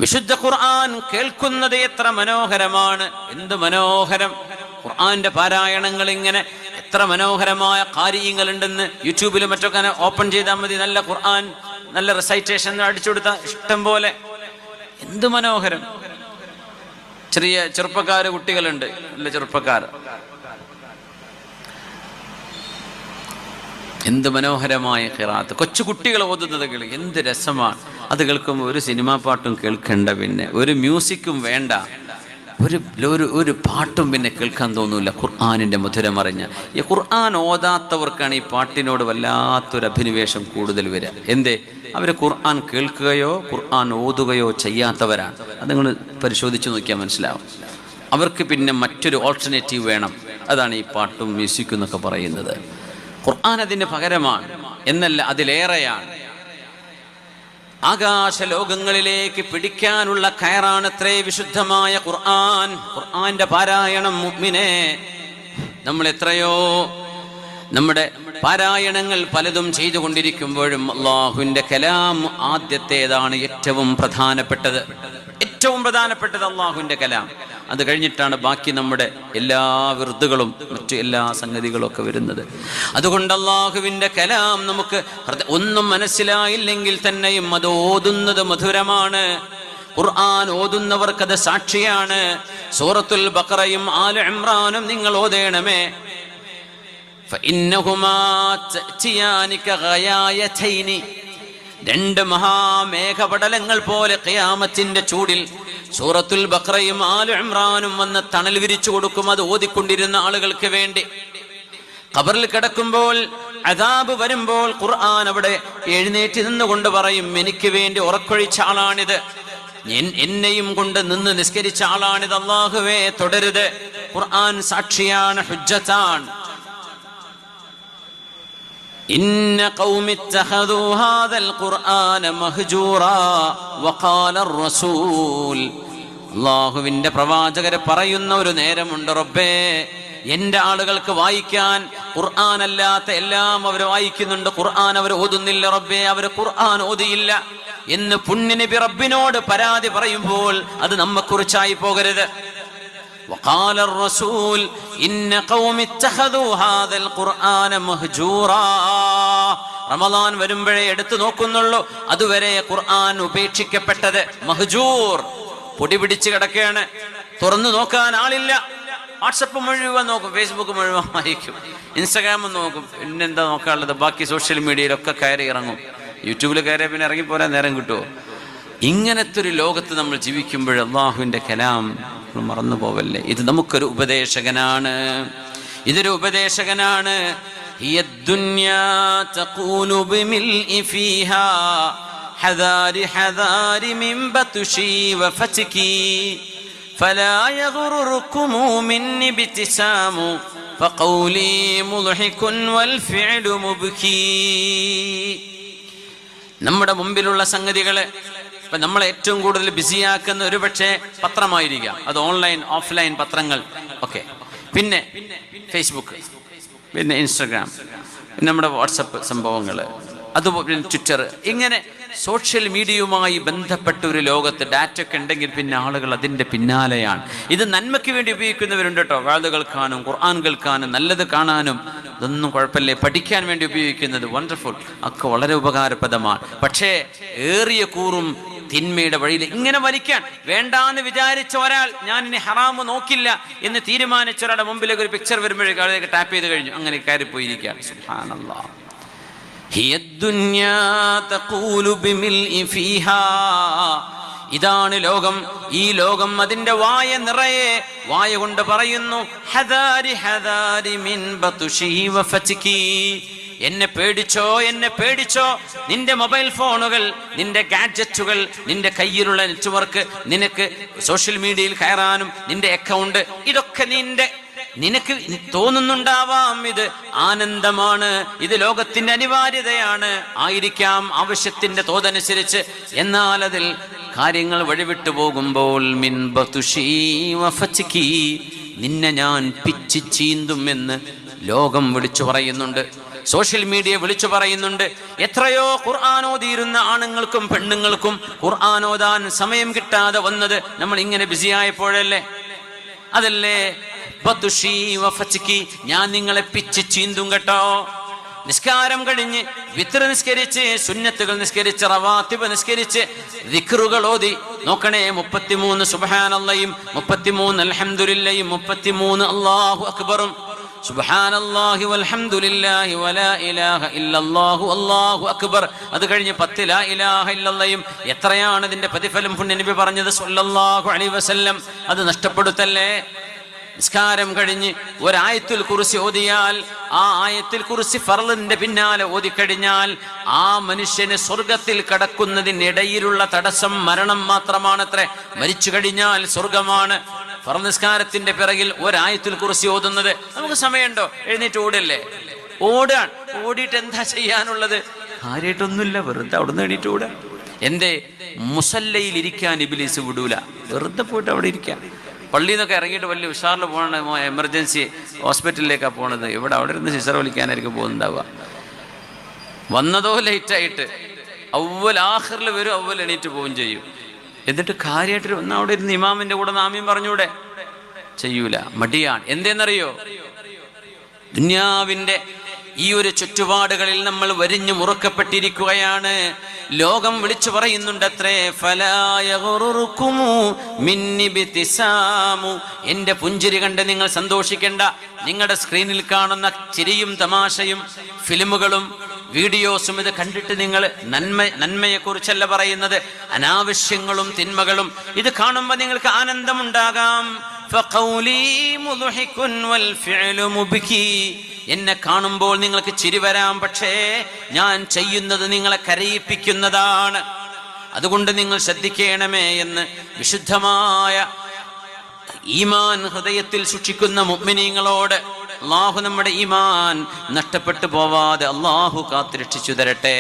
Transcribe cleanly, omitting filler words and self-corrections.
വിശുദ്ധ ഖുർആൻ കേൾക്കുന്നത് എത്ര മനോഹരമാണ്, എന്ത് മനോഹരം! ഖുർആന്റെ പാരായണങ്ങൾ ഇങ്ങനെ എത്ര മനോഹരമായ കാര്യങ്ങളുണ്ടെന്ന് യൂട്യൂബിലും മറ്റൊക്കെ ഓപ്പൺ ചെയ്താൽ മതി. നല്ല ഖുർആൻ, നല്ല റെസൈറ്റേഷൻ അടിച്ചു കൊടുത്ത ഇഷ്ടം പോലെ. എന്ത് മനോഹരം! ചെറിയ ചെറുപ്പക്കാര് കുട്ടികളുണ്ട്, നല്ല ചെറുപ്പക്കാർ. എന്ത് മനോഹരമായ ഖിറാഅത്ത്! കൊച്ചു കുട്ടികൾ ഓതുന്നത് കേൾക്കുക, എന്ത് രസമാണ് അത് കേൾക്കുമ്പോൾ. ഒരു സിനിമാ പാട്ടും കേൾക്കണ്ട, പിന്നെ ഒരു മ്യൂസിക്കും വേണ്ട, ഒരു പാട്ടും പിന്നെ കേൾക്കാൻ തോന്നൂല. ഖുർആനിൻ്റെ മധുരമറിഞ്ഞ ഈ ഖുർആൻ ഓതാത്തവർക്കാണ് ഈ പാട്ടിനോട് വല്ലാത്തൊരു അഭിനിവേശം കൂടുതൽ വരിക. എന്തേ? അവർ ഖുർആൻ കേൾക്കുകയോ ഖുർആൻ ഓതുകയോ ചെയ്യാത്തവരാണ്. അത് നിങ്ങൾ പരിശോധിച്ച് നോക്കിയാൽ മനസ്സിലാവും. അവർക്ക് പിന്നെ മറ്റൊരു ഓൾട്ടർനേറ്റീവ് വേണം. അതാണ് ഈ പാട്ടും മ്യൂസിക്കും എന്നൊക്കെ പറയുന്നത്. ഖുർആൻ അതിന് പകരമാണ് എന്നല്ല, അതിലേറെയാണ്. ആകാശ ലോകങ്ങളിലേക്ക് പിടിക്കാനുള്ള കയറാണത്രേ വിശുദ്ധമായ ഖുർആൻ. ഖുർആന്റെ പാരായണം മുഅ്മിനേ, നമ്മൾ എത്രയോ നമ്മുടെ പാരായണങ്ങൾ പലതും ചെയ്തുകൊണ്ടിരിക്കുമ്പോഴും അല്ലാഹുവിന്റെ കലാം ആദ്യത്തേതാണ്, ഏറ്റവും പ്രധാനപ്പെട്ടത്. ഏറ്റവും പ്രധാനപ്പെട്ടത് അല്ലാഹുവിന്റെ കലാം. അത് കഴിഞ്ഞിട്ടാണ് ബാക്കി നമ്മുടെ എല്ലാ വിർദുകളും മറ്റു എല്ലാ സംഗതികളും ഒക്കെ വരുന്നത്. അതുകൊണ്ട് അല്ലാഹുവിന്റെ കലാം നമുക്ക് ഒന്നും മനസ്സിലായില്ലെങ്കിൽ തന്നെയും അത് ഓതുന്നത് മധുരമാണ്. ഖുർആൻ ഓതുന്നവർക്കത് സാക്ഷിയാണ്. സൂറത്തുൽ ബഖറയും ആല ഇംറാനും നിങ്ങൾ ഓതേണമേ. ഫഇന്നഹുമാ തഅതിയാനിക ഗയായതൈനി, രണ്ട് മഹാമേഘപടലങ്ങൾ പോലെ ഖിയാമത്തിന്റെ ചൂടിൽ സൂറത്തുൽ ബഖറയും ആല ഇംറാനും വന്ന് തണൽ വിരിച്ചു കൊടുക്കും. അത് ഓതിക്കൊണ്ടിരുന്ന ആളുകൾക്ക് വേണ്ടി. ഖബറിൽ കിടക്കുമ്പോൾ അദാബ് വരുമ്പോൾ ഖുർആൻ അവിടെ എഴുന്നേറ്റ് നിന്നുകൊണ്ട് പറയും, എനിക്ക് വേണ്ടി ഉറക്കൊഴിച്ച ആളാണിത്, എന്നെയും കൊണ്ട് നിന്ന് നിസ്കരിച്ച ആളാണിത്, അല്ലാഹുവേ തുടരുത്. ഖുർആൻ സാക്ഷിയാണ്, ഹുജ്ജത്താണ്. ഇന്ന ഖൗമി ഇത്തഖദൂ ഹാദൽ ഖുർആന മഹ്ജൂറാ വഖാല റസൂൽ. അല്ലാഹുവിന്റെ പ്രവാചകരെ പറയുന്ന ഒരു നേരമുണ്ട്, റബ്ബേ എൻ്റെ ആളുകൾക്ക് വായിക്കാൻ ഖുർആൻ അല്ലാത്ത എല്ലാം അവർ വായിക്കുന്നുണ്ട്, ഖുർആൻ അവർ ഓതുന്നില്ല റബ്ബേ, അവർ ഖുർആൻ ഓതിയില്ല എന്ന് പുണ്യനബി റബ്ബിനോട് പരാതി പറയുമ്പോൾ അത് നമ്മെക്കുറിച്ചായി പോകരുത്. وقال الرسول إن قوم اتخذوا هذا القرآن مهجورا. റമളാൻ വരുമ്പോഴേ എടുത്തു നോക്കുന്നുള്ളൂ, അതുവരെ ഖുർആൻ ഉപേക്ഷിക്കപ്പെട്ടത്. മഹ്ജൂർ, പൊടി പിടിച്ച് കിടക്കുകയാണ്, തുറന്നു നോക്കാൻ ആളില്ല. വാട്സപ്പ് മുഴുവൻ നോക്കും, ഫേസ്ബുക്ക് മുഴുവൻ വായിക്കും, ഇൻസ്റ്റാഗ്രാമും നോക്കും, പിന്നെന്താ നോക്കാനുള്ളത്? ബാക്കി സോഷ്യൽ മീഡിയയിലൊക്കെ കയറി ഇറങ്ങും. യൂട്യൂബിൽ കയറിയാൽ പിന്നെ ഇറങ്ങിപ്പോരാൻ നേരം കിട്ടുമോ? ഇങ്ങനത്തെ ഒരു ലോകത്ത് നമ്മൾ ജീവിക്കുമ്പോൾ അല്ലാഹുവിൻ്റെ കലാം മറന്നു പോവല്ലേ. ഇത് നമുക്കൊരു ഉപദേശകനാണ്, ഇതൊരു ഉപദേശകനാണ്. ഹിയ ദുനിയാ തഖൂലു ബിമിൽഇ ഫീഹാ ഹദാരി ഹദാരി മിൻ ബത്ശി വഫത്കി ഫലാ യഗ്റുറുകും മിന്നി ബിതിസാമു ഫഖൗലി മുൽഹികുൻ വൽ ഫിഅലു മുബ്കി. നമ്മുടെ മുമ്പിലുള്ള സംഗതികളെ ഇപ്പം നമ്മളെ ഏറ്റവും കൂടുതൽ ബിസിയാക്കുന്ന ഒരു പക്ഷേ പത്രമായിരിക്കാം. അത് ഓൺലൈൻ ഓഫ്ലൈൻ പത്രങ്ങൾ ഒക്കെ, പിന്നെ ഫേസ്ബുക്ക്, പിന്നെ ഇൻസ്റ്റഗ്രാം, പിന്നെ നമ്മുടെ വാട്സപ്പ് സംഭവങ്ങൾ, അതുപോലെ ട്വിറ്റർ. ഇങ്ങനെ സോഷ്യൽ മീഡിയയുമായി ബന്ധപ്പെട്ട ഒരു ലോകത്ത് ഡാറ്റ ഒക്കെ ഉണ്ടെങ്കിൽ പിന്നെ ആളുകൾ അതിൻ്റെ പിന്നാലെയാണ്. ഇത് നന്മയ്ക്ക് വേണ്ടി ഉപയോഗിക്കുന്നവരുണ്ട് കേട്ടോ, വാഴ്ദ കേൾക്കാനും ഖുർആൻ കേൾക്കാനും നല്ലത് കാണാനും, ഇതൊന്നും കുഴപ്പമില്ലേ. പഠിക്കാൻ വേണ്ടി ഉപയോഗിക്കുന്നത് വണ്ടർഫുൾ, ഒക്കെ വളരെ ഉപകാരപ്രദമാണ്. പക്ഷേ ഏറിയ കൂറും തിന്മയുടെ വഴിയിൽ ഇങ്ങനെ വലിക്കാൻ വേണ്ടാന്ന് വിചാരിച്ച ഒരാൾ, ഞാൻ ഇനി ഹറാമ് നോക്കില്ല എന്ന് തീരുമാനിച്ച ഒരാളുടെ മുമ്പിലേക്ക് ഒരു പിക്ചർ വരുമ്പോഴേക്കും അതിലേക്ക് ടാപ്പ് ചെയ്ത് കഴിഞ്ഞു, അങ്ങനെ കയറിപ്പോയിരിക്കുകയാണ്. സുബ്ഹാനല്ലാഹ്. ഹിയ ദുനിയാ തഖൂലു ബിമിൽഇ ഫീഹാ. ഇതാണ് ലോകം. ഈ ലോകം അതിന്റെ വായ നിറയെ വായ കൊണ്ട് പറയുന്നു, ഹദാരി ഹദാരി മിൻ ബത്ശി വഫത്കി. എന്നെ പേടിച്ചോ, എന്നെ പേടിച്ചോ. നിന്റെ മൊബൈൽ ഫോണുകൾ, നിന്റെ ഗാഡ്ജറ്റുകൾ, നിന്റെ കയ്യിലുള്ള നെറ്റ്വർക്ക്, നിനക്ക് സോഷ്യൽ മീഡിയയിൽ കയറാനും നിന്റെ അക്കൗണ്ട്, ഇതൊക്കെ നിനക്ക് തോന്നുന്നുണ്ടാവാം ഇത് ആനന്ദമാണ്, ഇത് ലോകത്തിന്റെ അനിവാര്യതയാണ്, ആയിരിക്കാം ആവശ്യത്തിന്റെ തോതനുസരിച്ച്. എന്നാൽ അതിൽ കാര്യങ്ങൾ വഴിവിട്ടു പോകുമ്പോൾ മിൻ ബത്ശി വഫത്കി, നിന്നെ ഞാൻ പിച്ചി ചീന്തും എന്ന് ലോകം വിളിച്ചു പറയുന്നുണ്ട്. സോഷ്യൽ മീഡിയ വിളിച്ചു പറയുന്നുണ്ട്. എത്രയോ ഖുർആൻ ഓതിയിരുന്ന ആണുങ്ങൾക്കും പെണ്ണുങ്ങൾക്കും ഖുർആൻ ഓതാൻ സമയം കിട്ടാതെ വന്നത് നമ്മൾ ഇങ്ങനെ ബിസി ആയപ്പോഴല്ലേ. അതല്ലേ ഞാൻ നിങ്ങളെ പിച്ച് ചീന്തും കേട്ടോ. നിസ്കാരം കഴിഞ്ഞ് വിത്ർ നിസ്കരിച്ച്, സുന്നത്തുകൾ നിസ്കരിച്ച്, റവാത്തിബ് നിസ്കരിച്ച്, ദിക്റുകൾ ഓതി നോക്കണേ. 33 സുബ്ഹാനല്ലാഹും 33 അൽഹംദുലില്ലാഹും 33 അല്ലാഹു അക്ബറും, സുബ്ഹാനല്ലാഹി വൽഹംദുലില്ലാഹി വലാ ഇലാഹ ഇല്ലല്ലാഹു അല്ലാഹു അക്ബർ. അത് കഴിഞ്ഞ് 10 ലാ ഇലാഹ ഇല്ലല്ലാഹും. എത്രയാണ് ഇതിന്റെ പ്രതിഫലം പുണ്യനബി പറഞ്ഞത് സല്ലല്ലാഹു അലൈഹി വസല്ലം. അത് നഷ്ടപ്പെടുത്തല്ലേ. നിസ്കാരം കഴിഞ്ഞ് ഒരായത്തുൽ കുർസി ഓതിയാൽ, ആ ആയത്തുൽ കുർസി ഫർളിന്റെ പിന്നാലെ ഓതിക്കഴിഞ്ഞാൽ ആ മനുഷ്യന് സ്വർഗത്തിൽ കടക്കുന്നതിനിടയിലുള്ള തടസ്സം മരണം മാത്രമാണത്രേ. മരിച്ചു കഴിഞ്ഞാൽ സ്വർഗമാണ്. ഫർള് നിസ്കാരത്തിന്റെ പിറകിൽ ഒരായത്തുൽ കുർസി ഓതുന്നത്. നമുക്ക് സമയമുണ്ടോ? എഴുന്നേറ്റ് ഓടല്ലേ? ഓടാൻ ഓടിയിട്ട് എന്താ ചെയ്യാനുള്ളത്? കാര്യമായിട്ടൊന്നുമില്ല, വെറുതെ അവിടുന്ന് എണീറ്റ് ഓടുക. എന്തേ? മുസല്ലയിൽ ഇരിക്കാൻ ഇബ്ലീസ് വിടൂല. വെറുതെ പോയിട്ട് അവിടെ ഇരിക്കാം. പള്ളിയിൽ നിന്നൊക്കെ ഇറങ്ങിയിട്ട് വലിയ ഉഷാറിൽ പോകണ എമർജൻസി ഹോസ്പിറ്റലിലേക്കാണ് പോണത്. ഇവിടെ അവിടെ ഇരുന്ന് സിസർ വിളിക്കാനായിരിക്കും പോകുന്നുണ്ടാവുക. വന്നതോ ലേറ്റായിട്ട് ആഖിറിൽ വരും, എണീറ്റ് പോവുകയും ചെയ്യും. എന്നിട്ട് കാര്യമായിട്ട് ഒന്ന് അവിടെ ഇരുന്ന് ഇമാമിന്റെ കൂടെ ആമീൻ പറഞ്ഞൂടെ? ചെയ്യൂല, മടിയാണ്. എന്തേന്നറിയോ? ദുനിയാവിന്റെ ഈ ഒരു ചുറ്റുപാടുകളിൽ നമ്മൾ വരിഞ്ഞു മുറുക്കപ്പെട്ടിരിക്കുകയാണ്. ലോകം വിളിച്ചു പറയുന്നുണ്ടത്രേ, എന്റെ പുഞ്ചിരി കണ്ട് നിങ്ങൾ സന്തോഷിക്കേണ്ട. നിങ്ങളുടെ സ്ക്രീനിൽ കാണുന്ന ചിരിയും തമാശയും ഫിലിമുകളും വീഡിയോസും ഇത് കണ്ടിട്ട് നിങ്ങൾ നന്മയെ കുറിച്ചല്ല പറയുന്നത്, അനാവശ്യങ്ങളും തിന്മകളും. ഇത് കാണുമ്പോൾ നിങ്ങൾക്ക് ആനന്ദമുണ്ടാകാം. എന്നെ കാണുമ്പോൾ നിങ്ങൾക്ക് ചിരി വരാം, പക്ഷേ ഞാൻ ചെയ്യുന്നത് നിങ്ങളെ കരയിപ്പിക്കുന്നതാണ്. അതുകൊണ്ട് നിങ്ങൾ ശ്രദ്ധിക്കണമേ എന്ന് വിശുദ്ധമായ ഈമാൻ ഹൃദയത്തിൽ സൂക്ഷിക്കുന്ന മുഅ്മിനീങ്ങളോട് അല്ലാഹു നമ്മുടെ ഈമാൻ നഷ്ടപ്പെട്ടു പോവാതെ അല്ലാഹു കാത്തുരക്ഷിച്ചു തരട്ടെ.